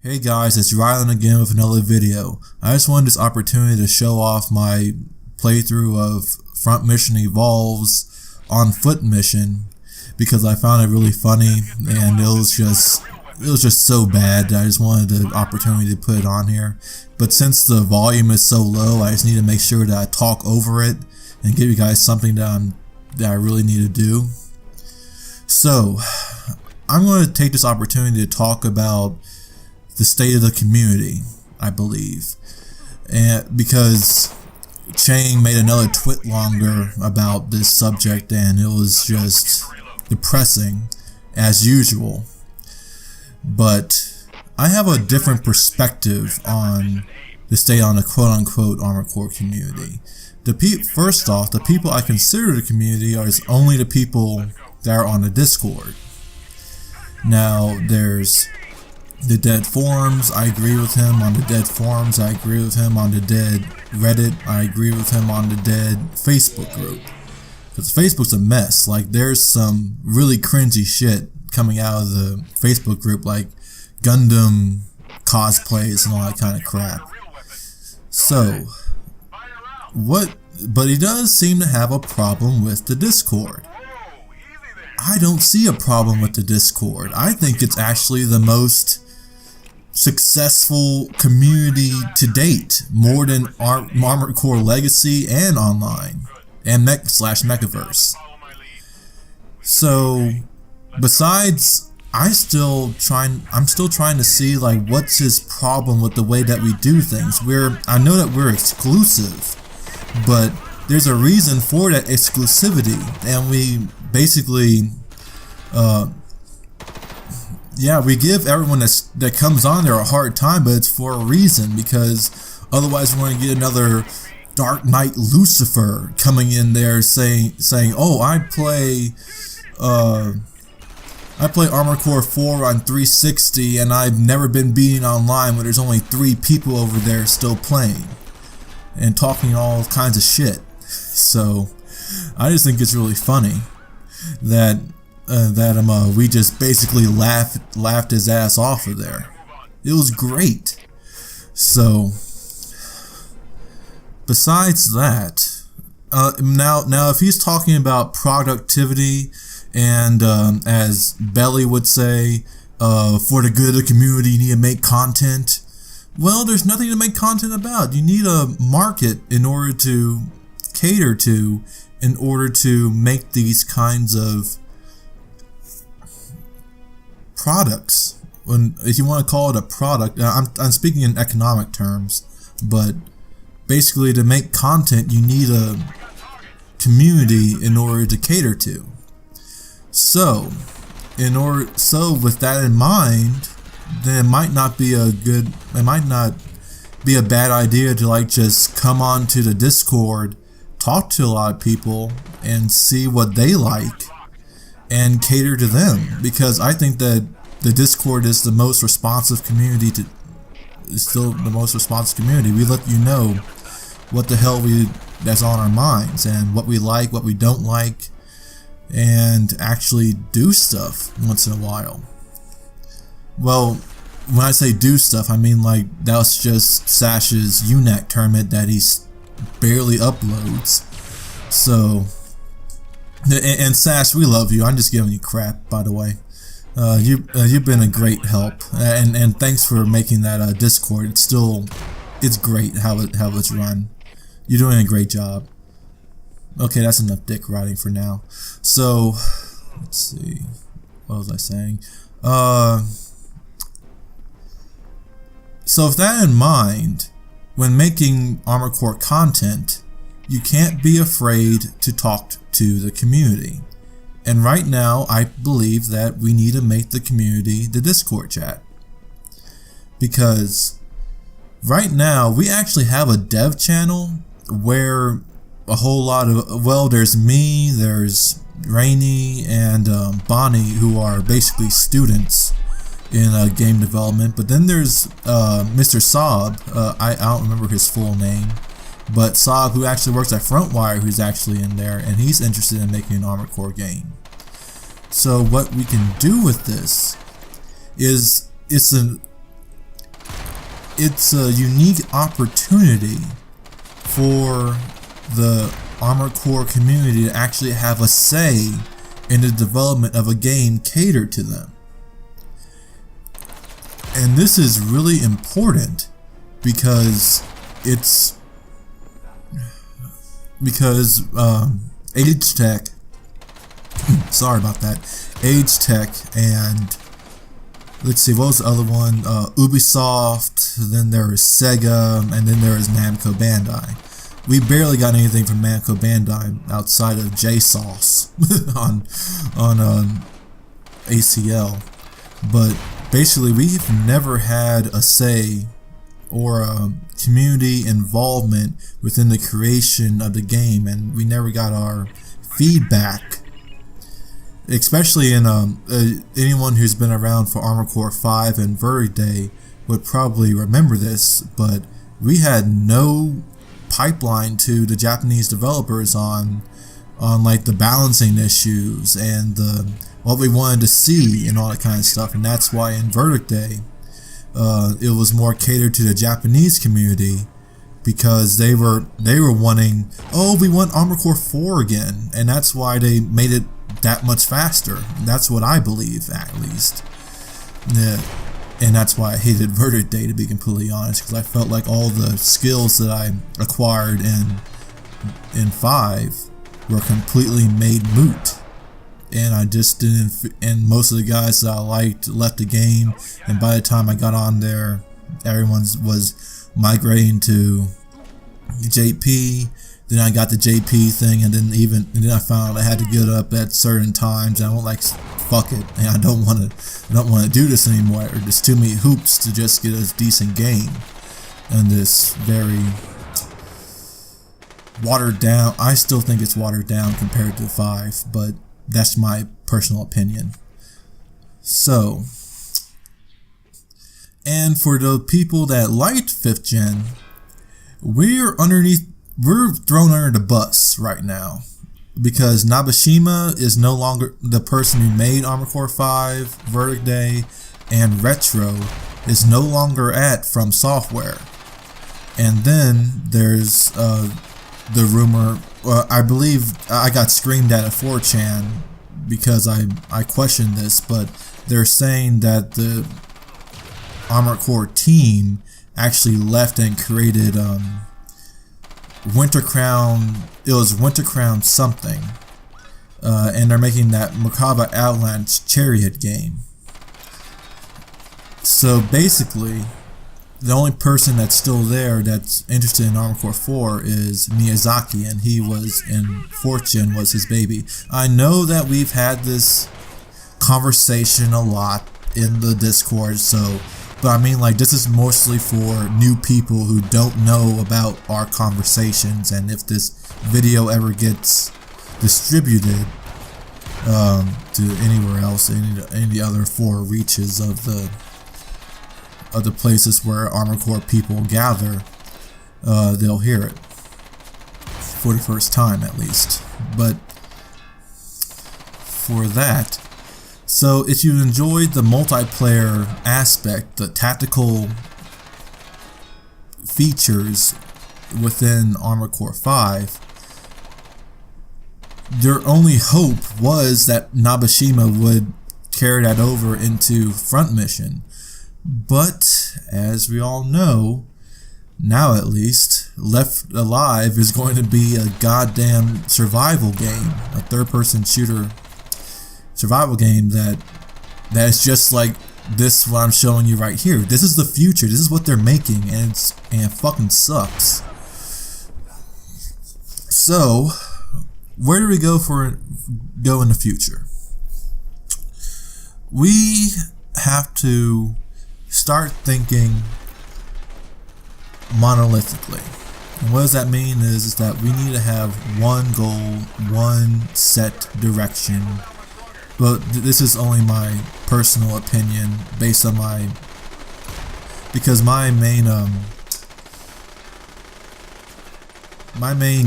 Hey guys, it's Rylan again with another video. I just wanted this opportunity to show off my playthrough of Front Mission Evolves on Foot Mission because I found it really funny and it was just so bad that I just wanted the opportunity to put it on here. But since the volume is so low, I just need to make sure that I talk over it and give you guys something that I really need to do. So I'm going to take this opportunity to talk about the state of the community, I believe, and because Chang made another twit longer about this subject and it was just depressing as usual. But I have a different perspective on the state on the quote-unquote Armored Core community. First off, the people I consider the community are only the people that are on the Discord. Now, there's the dead forums, I agree with him on the dead forums, I agree with him on the dead Reddit, I agree with him on the dead Facebook group. Because Facebook's a mess. Like, there's some really cringy shit coming out of the Facebook group, like Gundam cosplays and all that kind of crap. So, but he does seem to have a problem with the Discord. I don't see a problem with the Discord. I think it's actually the most successful community to date, more than Armored Core Legacy and Online, and Mech/Mechaverse. So, besides, I'm still trying to see like what's his problem with the way that we do things. I know that we're exclusive, but there's a reason for that exclusivity, and we basically we give everyone that comes on there a hard time, but it's for a reason, because otherwise we're going to get another Dark Knight Lucifer coming in there saying, oh, I play Armored Core 4 on 360 and I've never been beaten online when there's only 3 people over there still playing, and talking all kinds of shit. So I just think it's really funny that we just basically laughed his ass off of there. It was great. So besides that, now if he's talking about productivity and as Belly would say, for the good of the community you need to make content, well, there's nothing to make content about. You need a market in order to cater to, in order to make these kinds of products. If you want to call it a product, I'm speaking in economic terms, but basically to make content you need a community in order to cater to. So with that in mind, then it might not be a bad idea to like just come on to the Discord, talk to a lot of people and see what they like and cater to them, because I think that the Discord is the most responsive community still the most responsive community. We let you know what the hell that's on our minds and what we like, what we don't like, and actually do stuff once in a while. Well, when I say do stuff, I mean like that was just Sash's UNAC tournament that he barely uploads. So, and Sash, we love you. I'm just giving you crap, by the way. You've been a great help, and thanks for making that Discord. It's great how it's run. You're doing a great job. Okay, that's enough dick riding for now. So, let's see. What was I saying? So with that in mind, when making Armored Core content, you can't be afraid to talk to the community. And right now, I believe that we need to make the community the Discord chat. Because right now, we actually have a dev channel where a whole lot of, well, there's me, there's Rainy, and Bonnie, who are basically students in game development. But then there's Mr. Saab, I don't remember his full name, but Saab, who actually works at Frontwire, who's actually in there, and he's interested in making an Armored Core game. So what we can do with this is it's a unique opportunity for the Armored Core community to actually have a say in the development of a game catered to them. And this is really important because Age Tech sorry about that, Age Tech, and let's see, what was the other one? Ubisoft, then there was Sega, and then there was Namco Bandai. We barely got anything from Namco Bandai outside of JSauce on ACL, but basically we've never had a say or a community involvement within the creation of the game, and we never got our feedback. Especially in anyone who's been around for Armored Core 5 and Verdict Day would probably remember this, but we had no pipeline to the Japanese developers on like the balancing issues and what we wanted to see and all that kind of stuff. And that's why in Verdict Day it was more catered to the Japanese community, because they were wanting, oh, we want Armored Core 4 again, and that's why they made it that much faster. That's what I believe, at least. Yeah. And that's why I hated Verdict Day, to be completely honest, because I felt like all the skills that I acquired in 5 were completely made moot. And I just didn't, and most of the guys that I liked left the game, and by the time I got on there, everyone was migrating to JP. Then I got the JP thing, and then I found I had to get up at certain times, and I went like, fuck it, and I don't want to do this anymore. There's too many hoops to just get a decent game, and this very watered down. I still think it's watered down compared to 5, but that's my personal opinion. So, and for the people that liked 5th gen, we're thrown under the bus right now, because Nabeshima is no longer the person who made Armored Core 5, Verdict Day, and Retro is no longer at From Software. And then there's the rumor, I believe I got screamed at 4chan because I questioned this, but they're saying that the Armored Core team actually left and created Winter Crown. It was Winter Crown something, and they're making that Merkaba Avalanche Chariot game. So basically, the only person that's still there that's interested in Armored Core 4 is Miyazaki, and he was in 4th gen was his baby. I know that we've had this conversation a lot in the Discord, so. But I mean, like, this is mostly for new people who don't know about our conversations, and if this video ever gets distributed to anywhere else, any of the other 4 reaches of the places where Armored Core people gather, they'll hear it for the first time, at least. But for that. So if you enjoyed the multiplayer aspect, the tactical features within Armored Core 5, their only hope was that Nabeshima would carry that over into Front Mission. But, as we all know, now at least, Left Alive is going to be a goddamn survival game, a third-person shooter survival game that is just like this, what I'm showing you right here. This is the future. This is what they're making, and it fucking sucks. So, where do we go in the future? We have to start thinking monolithically. And what does that mean is that we need to have one goal, one set direction. But this is only my personal opinion based on because my main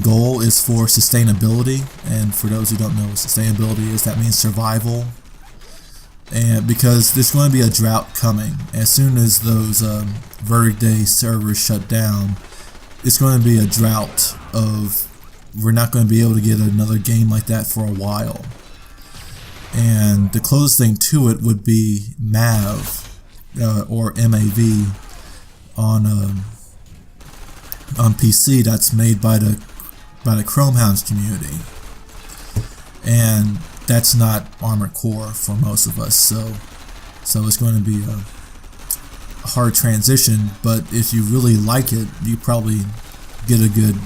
goal is for sustainability, and for those who don't know what sustainability is, that means survival. and because there's going to be a drought coming. As soon as those Verdict Day servers shut down, it's going to be a drought of, we're not going to be able to get another game like that for a while. And the closest thing to it would be MAV, or MAV, on PC. That's made by the Chromehounds community, and that's not Armored Core for most of us. So it's going to be a hard transition. But if you really like it, you probably get a good.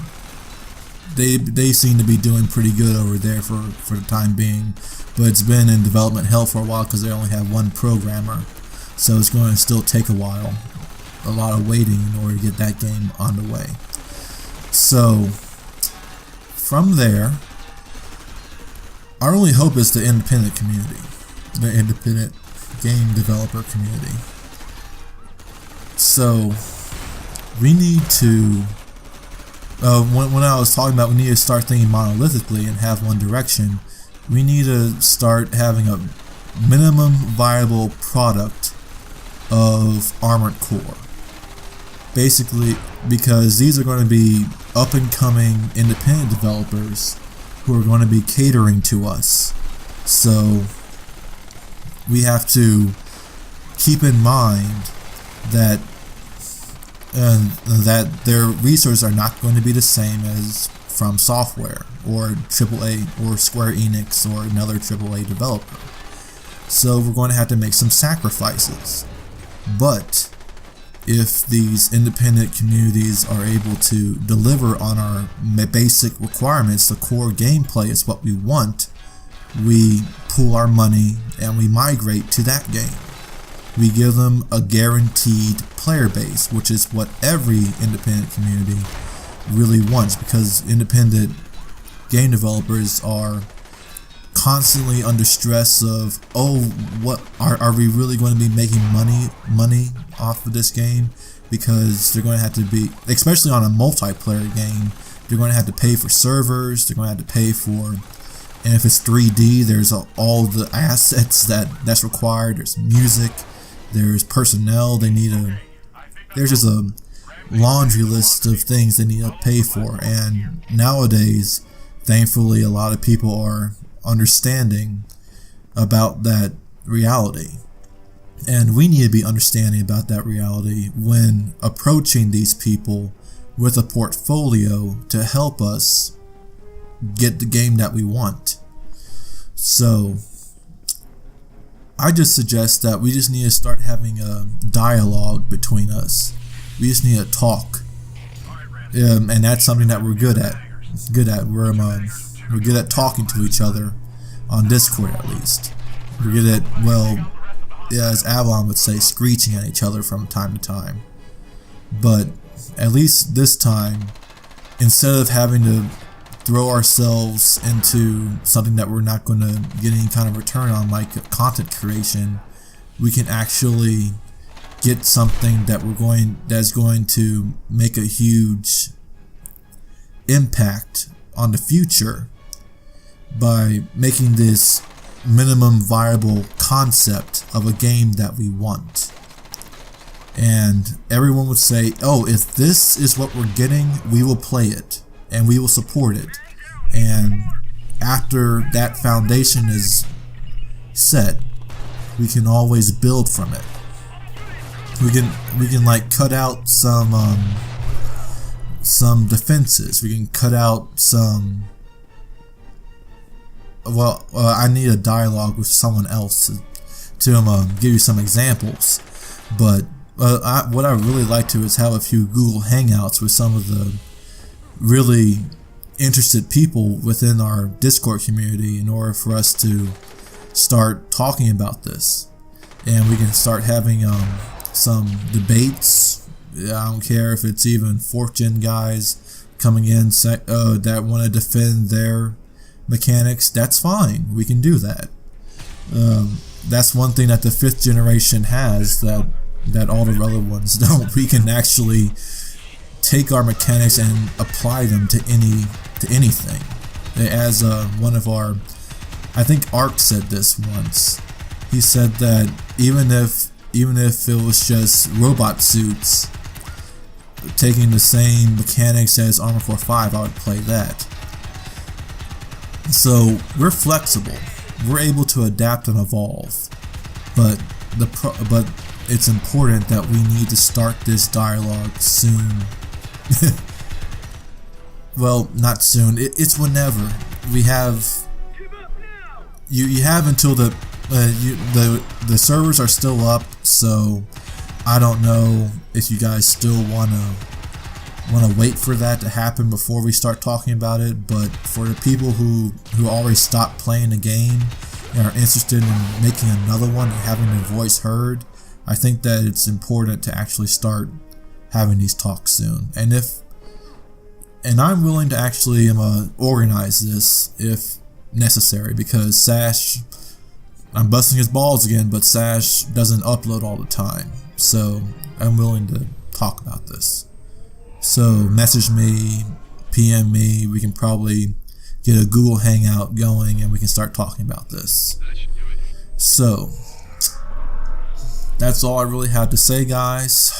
They seem to be doing pretty good over there for the time being, but it's been in development hell for a while because they only have one programmer, so it's going to still take a while, a lot of waiting in order to get that game on the way. So from there, our only hope is the independent community, the independent game developer community. So we need to, when I was talking about we need to start thinking monolithically and have one direction, we need to start having a minimum viable product of Armored Core. Basically, because these are going to be up and coming independent developers who are going to be catering to us. So we have to keep in mind that that their resources are not going to be the same as From Software or AAA or Square Enix or another AAA developer. So we're going to have to make some sacrifices. But if these independent communities are able to deliver on our basic requirements, the core gameplay is what we want, we pool our money and we migrate to that game. We give them a guaranteed player base, which is what every independent community really wants, because independent game developers are constantly under stress of, oh, what are we really going to be making money off of this game? Because they're going to have to be, especially on a multiplayer game, they're going to have to pay for servers, they're going to have to pay for, and if it's 3D, there's all the assets that's required. There's music, there's personnel, there's just a laundry list of things they need to pay for. And nowadays, thankfully, a lot of people are understanding about that reality, and we need to be understanding about that reality when approaching these people with a portfolio to help us get the game that we want. So I just suggest that we just need to start having a dialogue between us. We just need to talk, and that's something that we're good at. We're good at talking to each other on Discord, at least. We're good at, well, yeah, as Avalon would say, screeching at each other from time to time. But at least this time, instead of having to throw ourselves into something that we're not going to get any kind of return on, like content creation, we can actually get something that's going to make a huge impact on the future by making this minimum viable concept of a game that we want. And everyone would say, oh, if this is what we're getting, we will play it and we will support it. And after that foundation is set, we can always build from it. We can like cut out some defenses. We can cut out some. Well, I need a dialogue with someone else to give you some examples. But what I really like to is have a few Google Hangouts with some of the really interested people within our Discord community in order for us to start talking about this, and we can start having some debates. I don't care if it's even 4th gen guys coming in that want to defend their mechanics. That's fine, we can do that. That's one thing that the 5th generation has that all the other ones don't. We can actually take our mechanics and apply them to anything. As one of our, I think Ark said this once, He said that even if it was just robot suits taking the same mechanics as Armored Core 5, I would play that. So we're flexible. We're able to adapt and evolve. But it's important that we need to start this dialogue soon. Well, not soon. It's whenever. We have. You have until the servers are still up, so I don't know if you guys still wanna wait for that to happen before we start talking about it. But for the people who already stopped playing the game and are interested in making another one and having their voice heard, I think that it's important to actually start having these talks soon. And I'm willing to actually organize this if necessary, because Sash, I'm busting his balls again, but Sash doesn't upload all the time, so I'm willing to talk about this. So message me, PM me, we can probably get a Google Hangout going and we can start talking about this. So that's all I really have to say, guys.